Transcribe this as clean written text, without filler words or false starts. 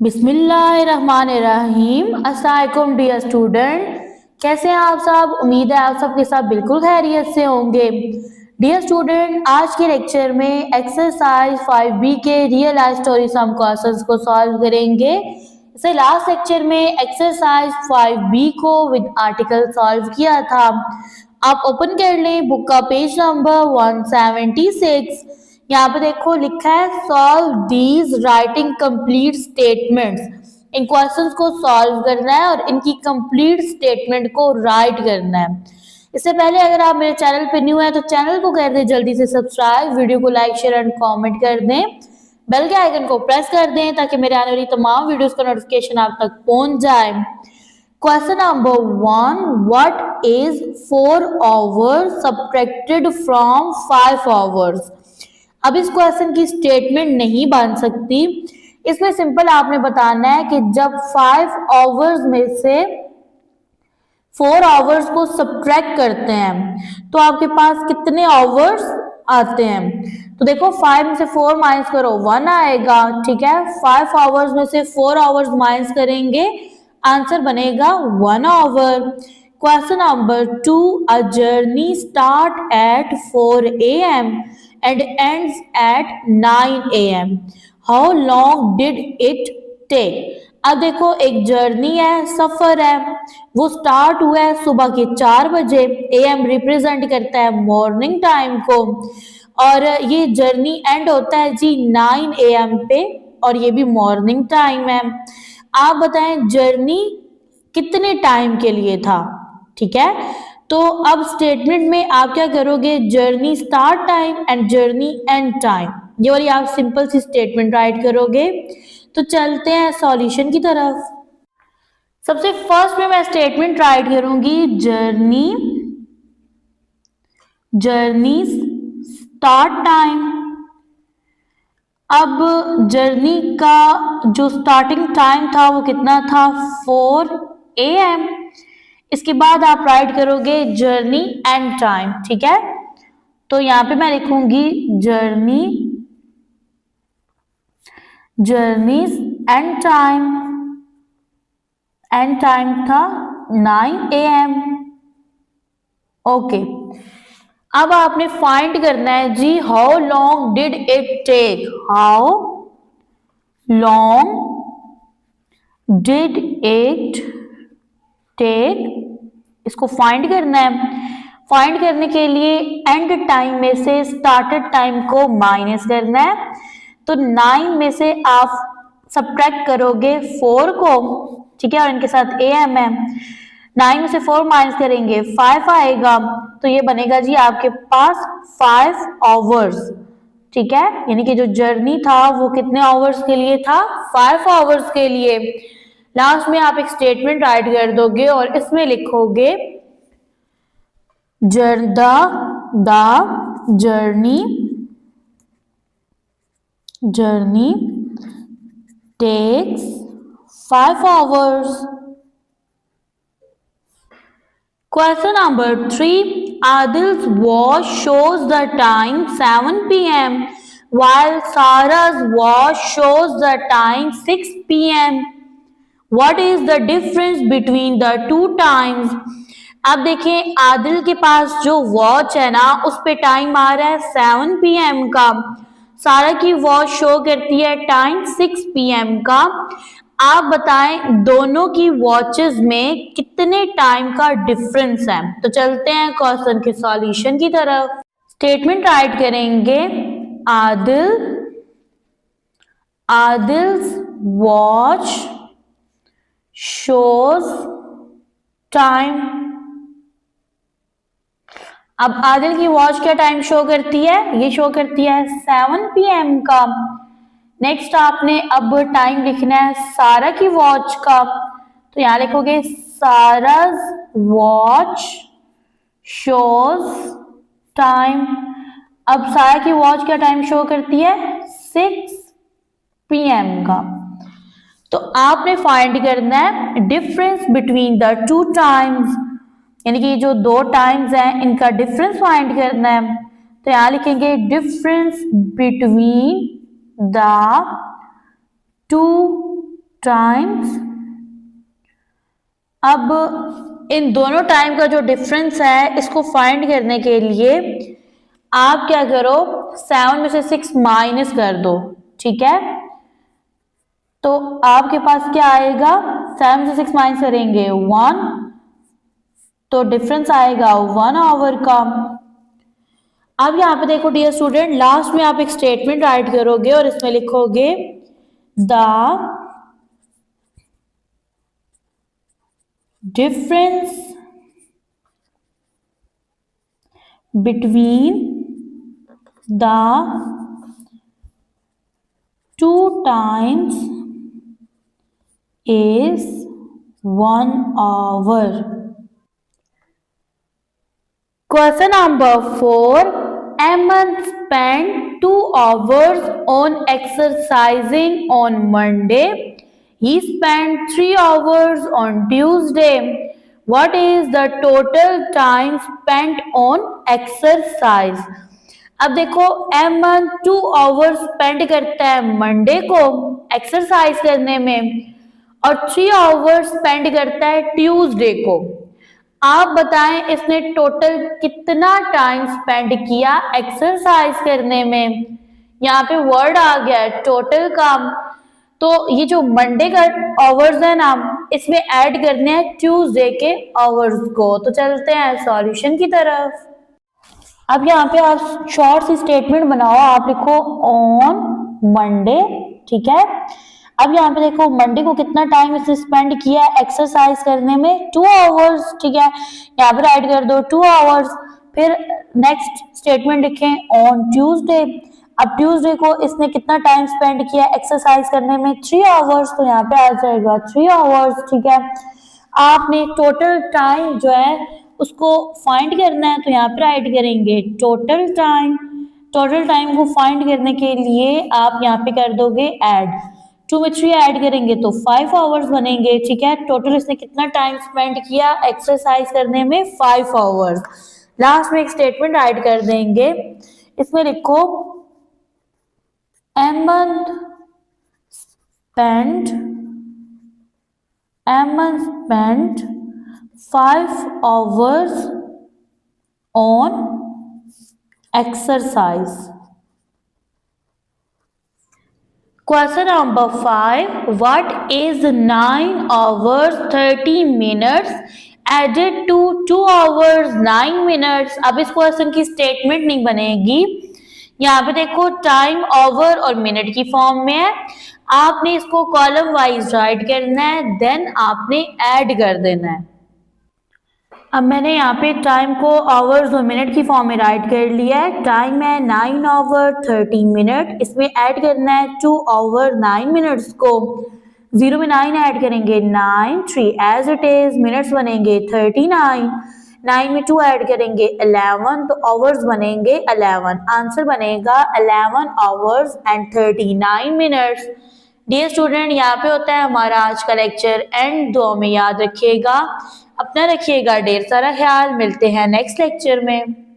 बिस्मिल्लाहिर्रहमानिर्रहीम। अस्सलाम वालेकुम डियर स्टूडेंट, कैसे हैं आप सब। उम्मीद है आप सबके साथ बिल्कुल खैरियत से होंगे। डियर स्टूडेंट, आज के लेक्चर में एक्सरसाइज 5B के real life story some questions को सॉल्व करेंगे। इसे लास्ट लेक्चर में एक्सरसाइज 5B को विद आर्टिकल सॉल्व किया था। आप ओपन कर लें बुक का पेज नंबर 176। यहाँ पे देखो लिखा है solve these writing complete statements. In questions को सॉल्व करना है और इनकी कंप्लीट स्टेटमेंट को राइट करना है। इससे पहले अगर आप मेरे चैनल पे न्यू हैं तो चैनल को कर दें जल्दी से सब्सक्राइब, वीडियो को लाइक शेयर एंड कमेंट कर दें, बेल के आइकन को प्रेस कर दें ताकि मेरे आने वाली तमाम वीडियोस का नोटिफिकेशन आप तक पहुंच जाए। Question number 1, what is 4 hours subtracted from 5 hours। अब इस क्वेश्चन की स्टेटमेंट नहीं बन सकती। इसमें सिंपल आपने बताना है कि जब 5 hours में से 4 hours को सब्ट्रैक्ट करते हैं तो आपके पास कितने आवर्स आते हैं। तो देखो 5 में से 4 माइनस करो 1 आएगा, ठीक है। 5 hours में से 4 hours माइनस करेंगे, आंसर बनेगा 1 hour। Question number 2, a journey start at 4 AM and ends at 9 AM. How long did it take? अब देखो एक जर्नी है, सफर है, वो स्टार्ट हुआ है सुबह के 4 बजे। AM रिप्रेजेंट करता है मॉर्निंग टाइम को और ये जर्नी एंड होता है जी 9 AM पे और ये भी मॉर्निंग टाइम है। आप बताएं जर्नी कितने टाइम के लिए था, ठीक है। तो अब स्टेटमेंट में आप क्या करोगे, journey start time and journey and time, ये वाली आप सिंपल सी स्टेटमेंट राइट करोगे। तो चलते हैं सॉल्यूशन की तरफ। सबसे फर्स्ट में मैं स्टेटमेंट राइट करूंगी जर्नी स्टार्ट टाइम। अब जर्नी का जो स्टार्टिंग टाइम था वो कितना था, 4 AM। इसके बाद आप राइट करोगे जर्नी एंड टाइम, ठीक है। तो यहाँ पे मैं लिखूंगी जर्नीज एंड टाइम था 9 AM। ओके, अब आपने फाइंड करना है जी how long did it take. How long did it take, इसको फाइंड करना है। फाइंड करने के लिए एंड टाइम में से स्टार्टेड टाइम को माइनस करना है। तो 9 में से आप सब्ट्रैक्ट करोगे 4 को, ठीक है, और इनके साथ AM है। 9 में से 4 माइनस करेंगे 5 आएगा, तो ये बनेगा जी आपके पास 5 hours, ठीक है। यानी कि जो जर्नी था वो कितने आवर्स के लिए था, 5 hours के लिए। लास्ट में आप एक स्टेटमेंट राइट कर दोगे और इसमें लिखोगे the journey takes 5 hours। Question number 3, Adil's watch shows the time 7 PM while Sarah's watch shows the time 6 PM. What is the difference between the two times? अब देखें आदिल के पास जो वॉच है ना उस पे टाइम आ रहा है 7 PM का, सारा की वॉच शो करती है टाइम 6 PM का। आप बताएं दोनों की वॉचेस में कितने टाइम का डिफरेंस है। तो चलते हैं क्वेश्चन के सॉल्यूशन की तरफ। स्टेटमेंट राइट करेंगे आदिल्स वॉच शोज टाइम। अब आदिल की वॉच क्या टाइम शो करती है, ये शो करती है 7 PM का। नेक्स्ट आपने अब टाइम लिखना है सारा की वॉच का, तो यहां लिखोगे साराज वॉच शोज टाइम। अब सारा की वॉच क्या टाइम शो करती है, 6 PM का। तो आपने फाइंड करना है difference between the two times, यानी कि जो दो टाइम्स हैं इनका डिफरेंस फाइंड करना है। तो यहां लिखेंगे difference between the two times. अब इन दोनों टाइम का जो डिफरेंस है इसको फाइंड करने के लिए आप क्या करो, 7 में से 6 माइनस कर दो, ठीक है। तो आपके पास क्या आएगा, 7 से 6 माइनस करेंगे 1, तो डिफरेंस आएगा 1 आवर का। अब यहाँ पे देखो डियर स्टूडेंट, लास्ट में आप एक स्टेटमेंट राइट करोगे और इसमें लिखोगे the difference between the two times is 1 hour. Question number 4. Aman spent 2 hours on exercising on Monday. He spent 3 hours on Tuesday. What is the total time spent on exercise? अब देखो एमन 2 hours spend करता है Monday को exercise करने में और 3 hours spend करता है ट्यूसडे को। आप बताएं इसने टोटल कितना टाइम स्पेंड किया एक्सरसाइज करने में। यहाँ पे वर्ड आ गया है टोटल का, तो ये जो मंडे का आवर्स है ना इसमें ऐड करने हैं ट्यूसडे के आवर्स को। तो चलते हैं सॉल्यूशन की तरफ। अब यहाँ पे आप शॉर्ट सी स्टेटमेंट बनाओ, आप लिखो ऑन मंडे, ठीक है। अब यहाँ पे देखो मंडे को कितना टाइम इसने स्पेंड किया एक्सरसाइज करने में, 2 आवर्स, ठीक है। यहाँ पे राइट कर दो 2 आवर्स। फिर नेक्स्ट स्टेटमेंट लिखें ऑन ट्यूसडे। अब ट्यूसडे को इसने कितना टाइम स्पेंड किया एक्सरसाइज करने में, 3 आवर्स, तो यहाँ पे आ जाएगा 3 आवर्स, ठीक है। आपने टोटल टाइम जो है उसको फाइंड करना है, तो यहाँ पे राइट करेंगे टोटल टाइम। टोटल टाइम को फाइंड करने के लिए आप यहाँ पे कर दोगे ऐड, 2 में 3 ऐड करेंगे तो 5 आवर्स बनेंगे, ठीक है। टोटल इसने कितना टाइम स्पेंड किया एक्सरसाइज करने में, 5 आवर्स। लास्ट में एक स्टेटमेंट ऐड कर देंगे, इसमें लिखो एमन spent 5 hours on exercise. Question number 5. What is 9 hours 30 minutes added to 2 hours 9 minutes? अब इस क्वेश्चन की स्टेटमेंट नहीं बनेगी। यहाँ पे देखो टाइम, आवर और मिनट की फॉर्म में है। आपने इसको कॉलम वाइज राइट करना है, देन आपने ऐड कर देना है। अब मैंने यहाँ पे टाइम को आवर्स और मिनट की फॉर्म में राइट कर लिया है। टाइम है 9 आवर 30 मिनट, इसमें ऐड करना है 2 आवर 9 मिनट्स को। 0 में 9 ऐड करेंगे 9, 3 एज इट इज, मिनट्स बनेंगे 39, 9 में 2 ऐड करेंगे 11, तो आवर्स बनेंगे 11। आंसर बनेगा 11 hours and 39 minutes. Dear student, यहाँ पे होता है हमारा आज का लेक्चर एंड। दुआ में याद रखिएगा, अपना रखिएगा ढेर सारा ख्याल। मिलते हैं नेक्स्ट लेक्चर में।